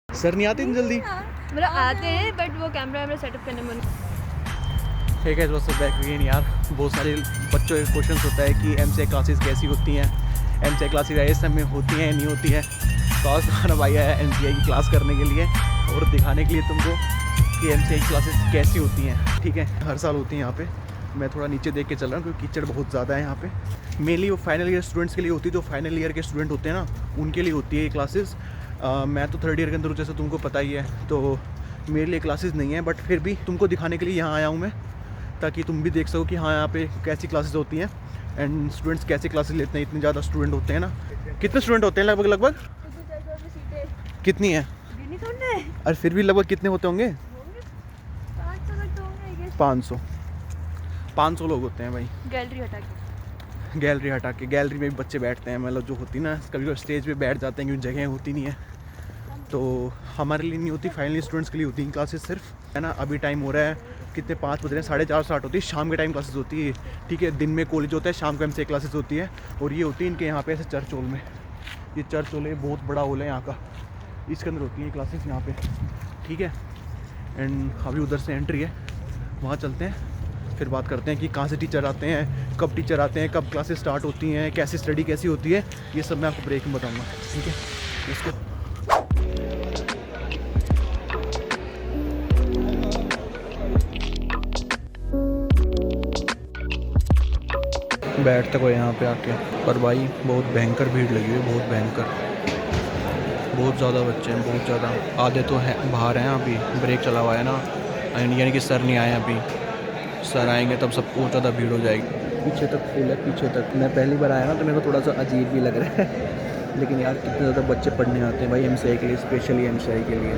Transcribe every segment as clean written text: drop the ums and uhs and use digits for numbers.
Sir नहीं आते जल्दी? मतलब आते हैं बट वो कैमरा सेटअप करने में। ठीक है दोस्तों, बैक अगेन यार। बहुत सारे बच्चों के क्वेश्चंस होता है कि एमसीए क्लासेस कैसी होती हैं, एमसीए क्लासेस इस समय होती हैं नहीं होती हैं। तो आज हमारा भाई आया एमसीए की क्लास करने के लिए और दिखाने के लिए तुमको कि एमसीए की क्लासेस कैसी होती हैं। ठीक है, हर साल होती हैं यहाँ पे। मैं थोड़ा नीचे देख के चल रहा हूँ क्योंकि कीचड़ बहुत ज़्यादा है यहाँ पे। मेनली वो फाइनल ईयर स्टूडेंट्स के लिए होती है, जो फाइनल ईयर के स्टूडेंट होते हैं ना, उनके लिए होती है ये क्लासेस। मैं तो थर्ड ईयर के अंदर, जैसे तुमको पता ही है, तो मेरे लिए क्लासेस नहीं है। बट फिर भी तुमको दिखाने के लिए यहाँ आया हूँ मैं, ताकि तुम भी देख सको कि हाँ यहाँ पे कैसी क्लासेस होती हैं एंड स्टूडेंट्स कैसे क्लासेस लेते हैं। इतने ज़्यादा स्टूडेंट होते हैं ना। कितने स्टूडेंट होते हैं लगभग? कितनी है? अरे फिर भी लगभग कितने होते होंगे? 500 लोग होते हैं भाई। गैलरी हटा के गैलरी में भी बच्चे बैठते हैं, मतलब जो होती ना, कभी स्टेज पे बैठ जाते हैं क्योंकि जगह होती नहीं है। तो हमारे लिए नहीं होती, फाइनली स्टूडेंट्स के लिए होती हैं क्लासेस सिर्फ, है ना। अभी टाइम हो रहा है, कितने 5 बज रहे हैं, 4:30 स्टार्ट होती है। शाम के टाइम क्लासेस होती है, ठीक है। दिन में कॉलेज होता है, शाम को एमसीए क्लासेस होती है। और ये होती है इनके यहाँ पे ऐसे चर्च हॉल में। ये चर्च हॉल है, बहुत बड़ा हॉल है यहाँ का, इसके अंदर होती हैं क्लासेस यहाँ पे, ठीक है। एंड अभी उधर से एंट्री है, वहाँ चलते हैं, फिर बात करते हैं कि कहाँ से टीचर आते हैं, कब टीचर आते हैं, कब क्लासेस स्टार्ट होती हैं, कैसे स्टडी कैसी होती है। ये सब मैं आपको ब्रेक में बताऊँगा, ठीक है। इसको बैठते को यहाँ पे आके, पर भाई बहुत भयंकर भीड़ लगी हुई है, बहुत भयंकर, बहुत ज़्यादा बच्चे हैं, बहुत ज़्यादा। आधे तो हैं बाहर हैं, अभी ब्रेक चला हुआ है ना, यानी कि सर नहीं आए अभी। सर आएंगे तब सबको ज़्यादा भीड़ हो जाएगी। पीछे तक फुल है, पीछे तक। मैं पहली बार आया ना तो मेरे को थोड़ा सा अजीब भी लग रहा है, लेकिन यार कितने ज़्यादा बच्चे पढ़ने आते हैं भाई एमसीए के लिए, स्पेशली एमसीए के लिए।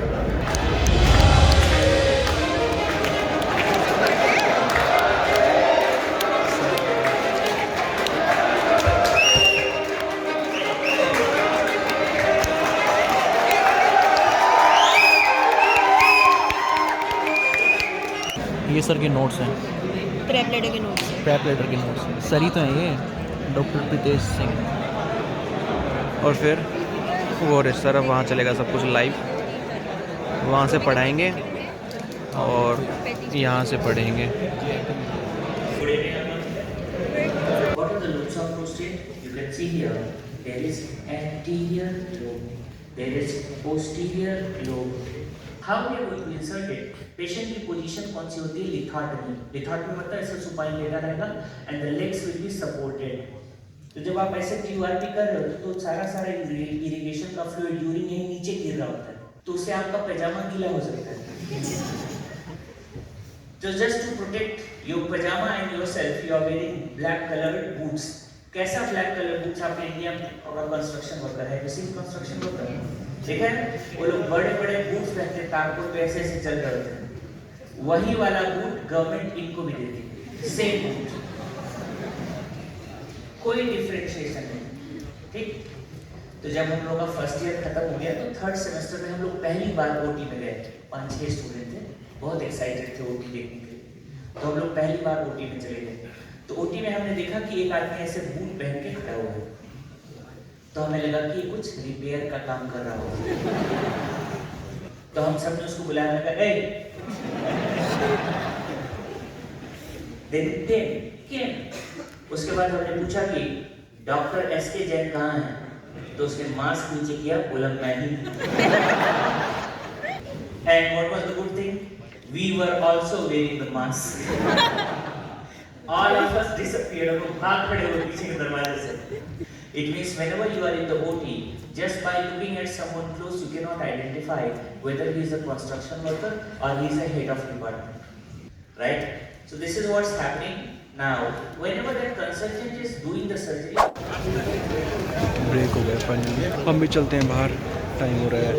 ये सर के नोट्स हैं, प्रेप लेटर के नोट्स। सर ही तो हैं ये, डॉक्टर प्रीतेश सिंह। और फिर वो सर अब वहाँ चलेगा सब कुछ लाइव, वहाँ से पढ़ाएंगे और यहाँ से पढ़ेंगे। What are the lobes of prostate? You can see here, there is anterior lobe, there is posterior lobe. How we are going to insert it? Patient की पोजीशन कौन सी होती है? लिथोटमी। लिथोटमी मतलब ऐसे सुपाइन लेटा रहेगा and the legs will be supported. तो जब आप ऐसे क्यूआरपी कर रहे हो तो सारा इरिगेशन का फ्लूइड यूरिन यहीं नीचे गिर रहा होता है, तो उससे आपका पैजामा गीला हो सकता है। So just to protect your pajama and yourself, you are wearing black colored boots. कैसा ब्लैक कलर बूट्स? आपने इंडिया में और कंस्ट्रक्शन वर्कर है, किसी कंस्ट्रक्शन वर्कर देखा है, वो लोग बड़े बड़े बूट्स पहनते, तारकों पे ऐसे ऐसे चल रहे होते हैं। वही वाला बूट गवर्नमेंट इनको भी देती है, सेम बूट, कोई डिफरेंशिएशन नहीं, ठीक। तो जब हम लोग का फर्स्ट ईयर खत्म हो गया तो थर्ड सेमेस्टर में हम लोग पहली बार ओटी में गए, 5-6 स्टूडेंट थे, बहुत एक्साइटेड थे ओटी देखने के लिए। तो हम लोग पहली बार ओटी में चले गए, तो ओटी में हमने देखा कि एक आदमी ऐसे बूट पहन के खड़ा हुआ है, तो हमें लगा कि कुछ रिपेयर का काम कर रहा होगा। तो हम सब ने उसको बुलाया, लगा ए उसके बाद हमने पूछा कि डॉक्टर एसके जैन कहाँ है? तो उसने मास्क नीचे किया, बोला मैं ही। And what was the good thing? We were also wearing the mask. All of us disappeared. हम लोग भाग खड़े हुए पीछे के दरवाजे से। It means whenever you are in the OT, just by looking at someone close, you cannot identify whether he is a construction worker or he is a head of department, right? So this is what's happening now. Whenever that consultant is doing the surgery. Break हो गया finally, हम भी चलते हैं बाहर, time हो रहा है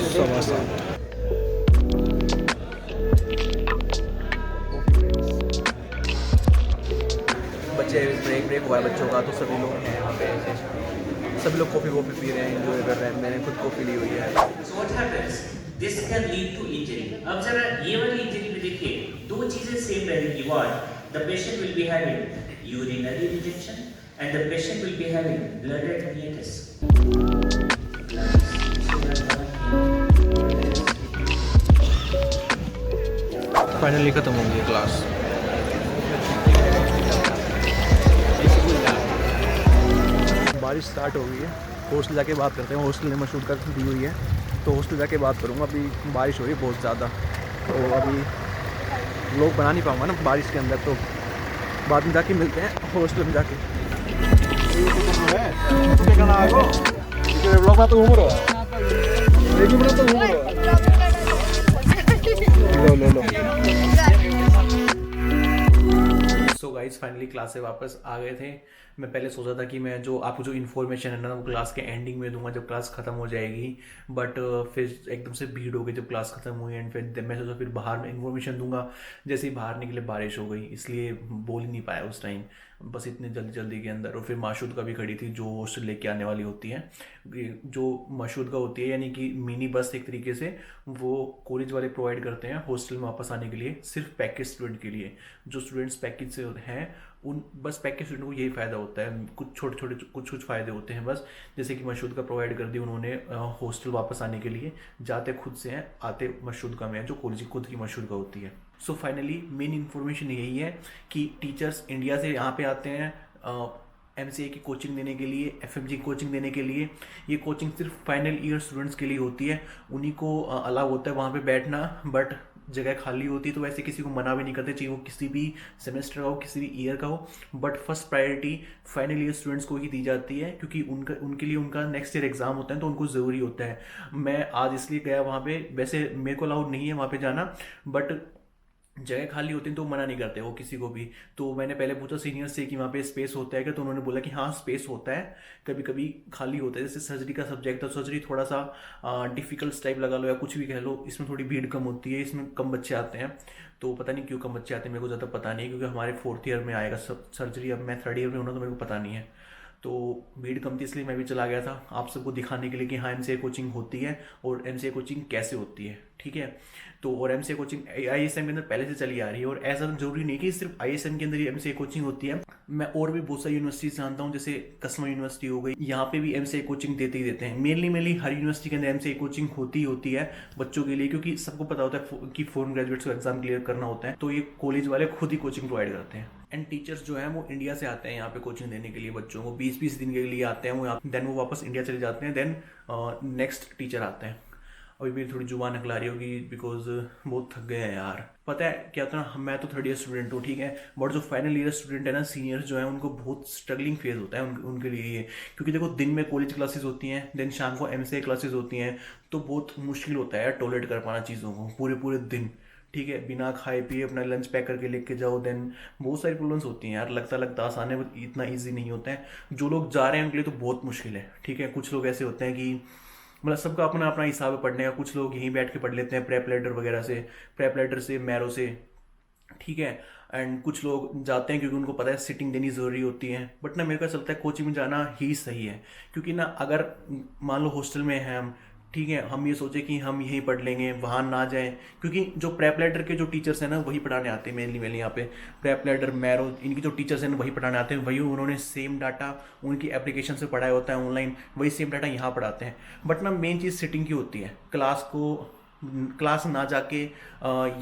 7:15। बच्चे ब्रेक हुआ है बच्चों का, तो सभी लोग हैं यहाँ पे, सभी लोग कॉफ़ी पी रहे हैं, एंजॉय कर रहे हैं। मैंने खुद कॉफ़ी ली हुई है। So what happens? This can lead to injury. अब जरा ये वाली इंजरी में देखिए, दो चीजें सेम रहेंगी। What? The patient will be having urinary rejection and the patient will be having blooded hiatus. Finally खत्म हो गई क्लास। बारिश स्टार्ट हो गई है, हॉस्टल जाके बात करते हैं। हॉस्टल ने मशहूर कर दी हुई है तो हॉस्टल जाके बात करूँगा। अभी बारिश हो रही है बहुत ज़्यादा, तो अभी व्लॉग बना नहीं पाऊँगा ना बारिश के अंदर, तो बाद में जाके मिलते हैं हॉस्टल में जाके। सो गाइस फाइनली क्लास से वापस आ गए थे। मैं पहले सोचा था कि मैं जो आपको जो इन्फॉर्मेशन है ना वो क्लास के एंडिंग में दूंगा जब क्लास खत्म हो जाएगी, बट फिर एकदम से भीड़ हो गई जब क्लास खत्म हुई एंड फिर मैं सोचा फिर बाहर में इन्फॉर्मेशन दूंगा। जैसे ही बाहर निकले बारिश हो गई, इसलिए बोल ही नहीं पाया उस टाइम, बस इतने जल्दी के अंदर। और फिर माशूद का भी खड़ी थी जो हॉस्टल लेके आने वाली होती है, जो माशूद का होती है यानी कि मिनी बस एक तरीके से, वो कॉलेज वाले प्रोवाइड करते हैं हॉस्टल में वापस आने के लिए, सिर्फ पैकेज स्टूडेंट के लिए। जो स्टूडेंट्स पैकेज से हैं उन बस पैकेज स्टूडेंट को यही फ़ायदा होता है, कुछ छोटे कुछ फ़ायदे होते हैं बस। जैसे कि मशहूद का प्रोवाइड कर दी उन्होंने हॉस्टल वापस आने के लिए, जाते खुद से हैं, आते मशहूद का में, जो कॉलेज खुद की मशहूद का होती है। सो फाइनली मेन इन्फॉर्मेशन यही है कि टीचर्स इंडिया से यहाँ पे आते हैं MCA की कोचिंग देने के लिए, FMG की कोचिंग देने के लिए। ये कोचिंग सिर्फ फाइनल ईयर स्टूडेंट्स के लिए होती है, उन्हीं को अलाउ होता है वहाँ पे बैठना, बट जगह खाली होती है तो वैसे किसी को मना भी नहीं करते, चाहिए वो किसी भी सेमेस्टर का हो, किसी भी ईयर का हो। But first priority final year students को ही दी जाती है, क्योंकि उनके लिए उनका नेक्स्ट ईयर एग्जाम होता है तो उनको ज़रूरी होता है। मैं आज इसलिए गया वहाँ पे, वैसे मेरे को अलाउड नहीं है वहाँ पे जाना, बट जगह खाली होती है तो मना नहीं करते वो किसी को भी। तो मैंने पहले पूछा सीनियर से कि वहाँ पे स्पेस होता है क्या, तो उन्होंने बोला कि हाँ स्पेस होता है, कभी कभी खाली होता है। जैसे सर्जरी का सब्जेक्ट है, सर्जरी थोड़ा सा डिफिकल्ट टाइप लगा लो या कुछ भी कह लो, इसमें थोड़ी भीड़ कम होती है, इसमें कम बच्चे आते हैं। तो पता नहीं क्यों कम बच्चे आते हैं, मेरे को ज़्यादा पता नहीं है, क्योंकि हमारे 4th ईयर में आएगा सर्जरी, अब मैं 3rd ईयर में हूँ तो मेरे को पता नहीं है। तो भीड़ कम थी इसलिए मैं भी चला गया था आप सबको दिखाने के लिए कि हाँ MCA कोचिंग होती है और MCA कोचिंग कैसे होती है, ठीक है। तो और MCA कोचिंग ISM के अंदर पहले से चली आ रही है, और ऐसा जरूरी नहीं कि सिर्फ ISM के अंदर ही MCA कोचिंग होती है। मैं और भी बहुत सारी यूनिवर्सिटी जानता हूँ, जैसे कसमा यूनिवर्सिटी हो गई, यहाँ पे भी MCA कोचिंग देते ही देते हैं। मेनली हर यूनिवर्सिटी के अंदर MCA कोचिंग होती है बच्चों के लिए, क्योंकि सबको पता होता है कि फॉरेन ग्रेजुएट्स को एग्जाम क्लियर करना होता है, तो ये कॉलेज वाले खुद ही कोचिंग प्रोवाइड करते हैं। एंड टीचर्स जो हैं वो इंडिया से आते हैं यहाँ पे कोचिंग देने के लिए बच्चों को, 20-20 दिन के लिए आते हैं वो, देन वो वापस इंडिया चले जाते हैं, देन नेक्स्ट टीचर आते हैं। अभी मेरी थोड़ी जुबान निकला रही होगी बिकॉज बहुत थक गए हैं यार। पता है क्या होता है, मैं तो 3rd ईयर स्टूडेंट हूँ, ठीक है, बट जो फाइनल ईयर स्टूडेंट है ना, सीनियर्स जो है, उनको बहुत स्ट्रगलिंग फेज होता है उनके लिए ये, क्योंकि देखो दिन में कॉलेज क्लासेस होती हैं, देन शाम को MCA क्लासेस होती हैं, तो बहुत मुश्किल होता है टॉलरेट कर पाना चीज़ों को पूरे दिन, ठीक है। बिना खाए पिए अपना लंच पैक करके लेके जाओ, देन बहुत सारी प्रॉब्लम्स होती हैं यार। लगता आसान है, इतना ईजी नहीं होता है। जो लोग जा रहे हैं उनके लिए तो बहुत मुश्किल है, ठीक है। कुछ लोग ऐसे होते हैं कि मतलब सबका अपना हिसाब है पढ़ने का, कुछ लोग यहीं बैठ के पढ़ लेते हैं प्रेप लेटर वगैरह से, प्रेप लेटर से, मैरो से, ठीक है। एंड कुछ लोग जाते हैं क्योंकि उनको पता है सिटिंग देनी ज़रूरी होती है, बट ना मेरे को चलता है कोचिंग में जाना ही सही है, क्योंकि ना अगर मान लो हॉस्टल में हैं हम, ठीक है, हम ये सोचे कि हम यहीं पढ़ लेंगे, वहाँ ना जाएं, क्योंकि जो प्रेप लेटर के जो टीचर्स हैं ना वही पढ़ाने आते हैं मेनली यहाँ पे। प्रेप लेटर, मैरो, इनकी जो टीचर्स हैं ना वही पढ़ाने आते हैं, वही उन्होंने सेम डाटा उनकी एप्लीकेशन से पढ़ाया होता है ऑनलाइन, वही सेम डाटा यहाँ पढ़ाते हैं। बट ना मेन चीज़ सिटिंग की होती है, क्लास ना जाके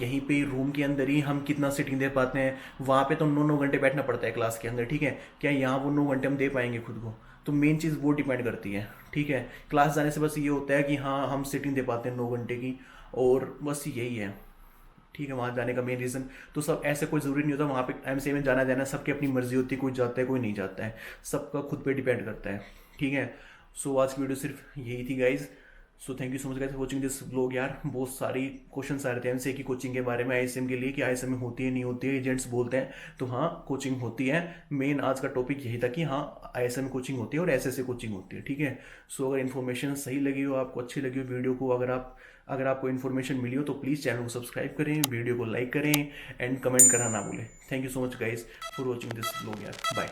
यहीं पे रूम के अंदर ही हम कितना सिटिंग दे पाते हैं। वहाँ पे तो 9 घंटे बैठना पड़ता है क्लास के अंदर, ठीक है, क्या यहाँ वो 9 घंटे हम दे पाएंगे खुद को, तो मेन चीज़ वो डिपेंड करती है, ठीक है। क्लास जाने से बस ये होता है कि हाँ हम सिटिंग दे पाते हैं 9 घंटे की, और बस यही है, ठीक है। वहाँ जाने का मेन रीज़न तो सब ऐसे कोई ज़रूरी नहीं होता वहाँ पे MCA में जाना सबकी अपनी मर्जी होती है, कोई जाता है कोई नहीं जाता है, सबका खुद पे डिपेंड करता है, ठीक है। सो आज की वीडियो सिर्फ यही थी guys. So thank you so much guys for watching this blog यार। बहुत सारी क्वेश्चंस आ रहे थे MCA की कोचिंग के बारे में, ISM के लिए कि ISM में होती है नहीं होती है, एजेंट्स बोलते हैं, तो हाँ कोचिंग होती है। मेन आज का टॉपिक यही था कि हाँ ISM में कोचिंग होती है और SSA कोचिंग होती है, ठीक है। सो अगर इन्फॉर्मेशन सही लगी हो, आपको अच्छी लगी हो वीडियो को, अगर आपको इन्फॉर्मेशन मिली हो तो प्लीज़ चैनल को सब्सक्राइब करें, वीडियो को लाइक करें एंड कमेंट करना ना भूलें। Thank you so much guys for watching this blog यार, बाय।